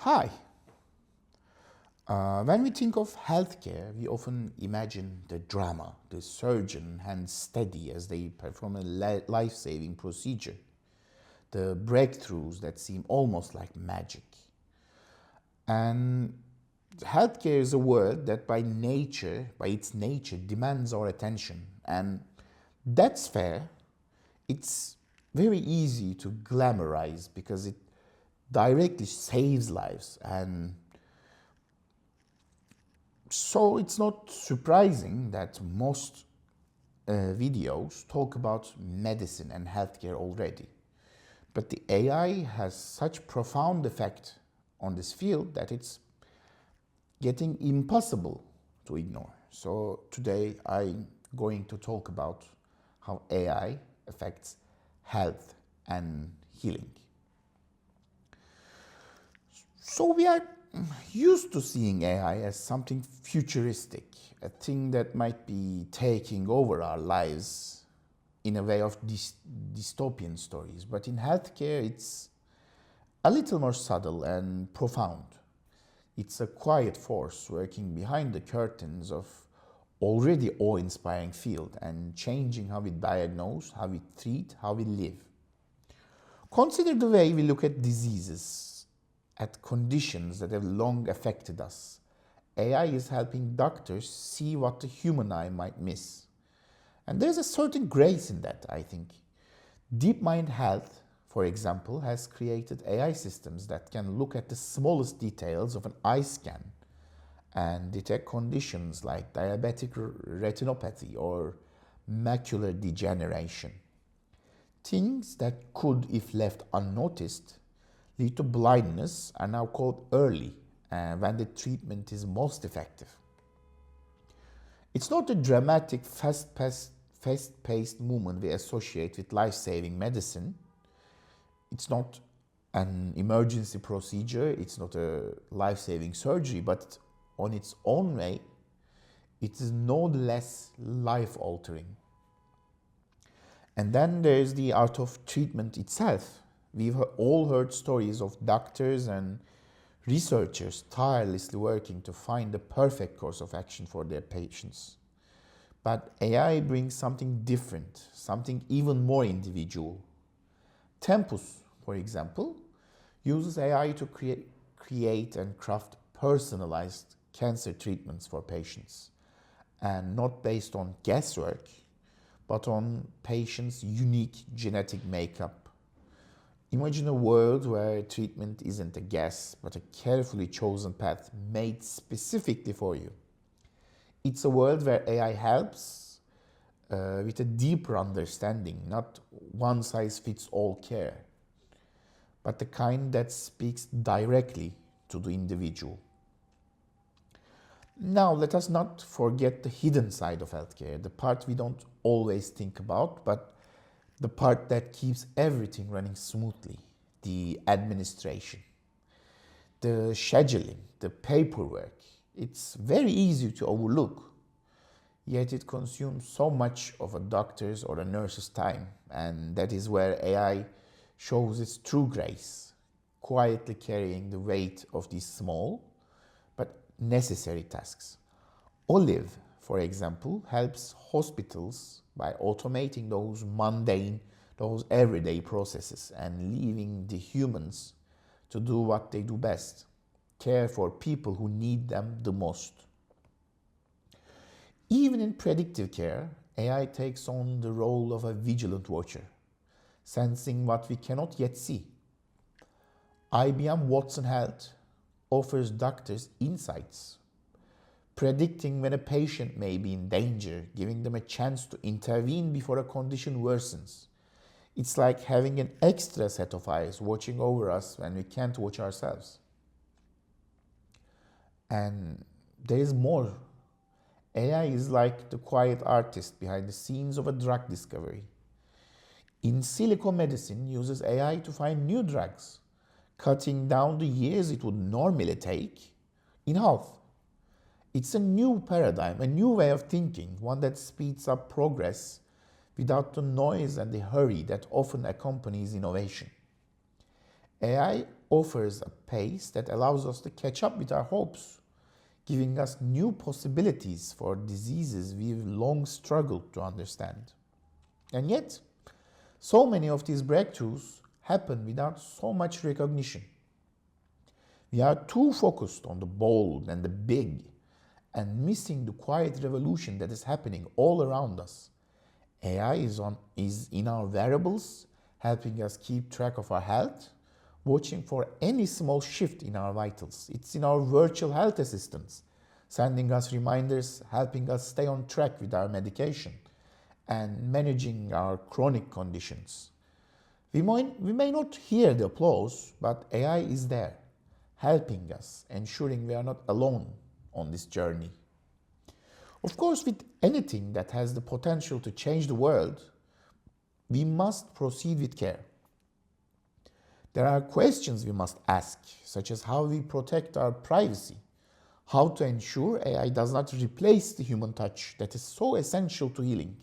Hi. When we think of healthcare, we often imagine the drama, the surgeon hands steady as they perform a life-saving procedure, the breakthroughs that seem almost like magic. And healthcare is a word that by its nature, demands our attention. And that's fair. It's very easy to glamorize because it directly saves lives, and so it's not surprising that most videos talk about medicine and healthcare already. But the AI has such profound effect on this field that it's getting impossible to ignore. So today I'm going to talk about how AI affects health and healing. So we are used to seeing AI as something futuristic, a thing that might be taking over our lives in a way of dystopian stories. But in healthcare, it's a little more subtle and profound. It's a quiet force working behind the curtains of already awe-inspiring field and changing how we diagnose, how we treat, how we live. Consider the way we look at diseases, at conditions that have long affected us. AI is helping doctors see what the human eye might miss. And there's a certain grace in that, I think. DeepMind Health, for example, has created AI systems that can look at the smallest details of an eye scan and detect conditions like diabetic retinopathy or macular degeneration. Things that could, if left unnoticed, lead to blindness are now called early when the treatment is most effective. It's not a dramatic, fast-paced movement we associate with life-saving medicine. It's not an emergency procedure, it's not a life-saving surgery, but on its own way, it is no less life-altering. And then there's the art of treatment itself. We've all heard stories of doctors and researchers tirelessly working to find the perfect course of action for their patients. But AI brings something different, something even more individual. Tempus, for example, uses AI to create and craft personalized cancer treatments for patients, and not based on guesswork, but on patients' unique genetic makeup. Imagine a world where treatment isn't a guess, but a carefully chosen path made specifically for you. It's a world where AI helps with a deeper understanding, not one-size-fits-all care, but the kind that speaks directly to the individual. Now, let us not forget the hidden side of healthcare, the part we don't always think about, but the part that keeps everything running smoothly, the administration, the scheduling, the paperwork. It's very easy to overlook, yet it consumes so much of a doctor's or a nurse's time, and that is where AI shows its true grace, quietly carrying the weight of these small but necessary tasks. Olive, for example, helps hospitals by automating those mundane, those everyday processes and leaving the humans to do what they do best, care for people who need them the most. Even in predictive care, AI takes on the role of a vigilant watcher, sensing what we cannot yet see. IBM Watson Health offers doctors insights, predicting when a patient may be in danger, giving them a chance to intervene before a condition worsens. It's like having an extra set of eyes watching over us when we can't watch ourselves. And there is more. AI is like the quiet artist behind the scenes of a drug discovery. Insilico Medicine uses AI to find new drugs, cutting down the years it would normally take in half. It's a new paradigm, a new way of thinking, one that speeds up progress without the noise and the hurry that often accompanies innovation. AI offers a pace that allows us to catch up with our hopes, giving us new possibilities for diseases we've long struggled to understand. And yet, so many of these breakthroughs happen without so much recognition. We are too focused on the bold and the big and missing the quiet revolution that is happening all around us. AI is in our wearables, helping us keep track of our health, watching for any small shift in our vitals. It's in our virtual health assistants, sending us reminders, helping us stay on track with our medication, and managing our chronic conditions. We may not hear the applause, but AI is there, helping us, ensuring we are not alone on this journey. Of course, with anything that has the potential to change the world, we must proceed with care. There are questions we must ask, such as how we protect our privacy, how to ensure AI does not replace the human touch that is so essential to healing.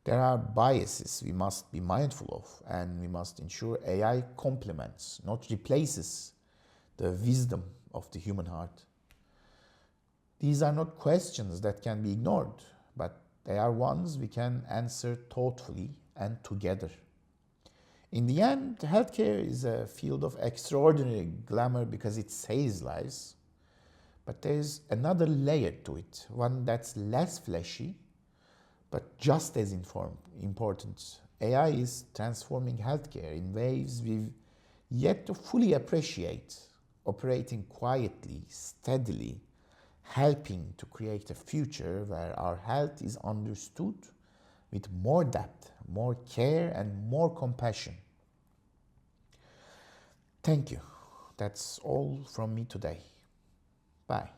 There are biases we must be mindful of, and we must ensure AI complements, not replaces, the wisdom of the human heart. These are not questions that can be ignored, but they are ones we can answer thoughtfully and together. In the end, healthcare is a field of extraordinary glamour because it saves lives. But there's another layer to it, one that's less flashy, but just as important. AI is transforming healthcare in ways we've yet to fully appreciate, operating quietly, steadily, helping to create a future where our health is understood with more depth, more care, and more compassion. Thank you. That's all from me today. Bye.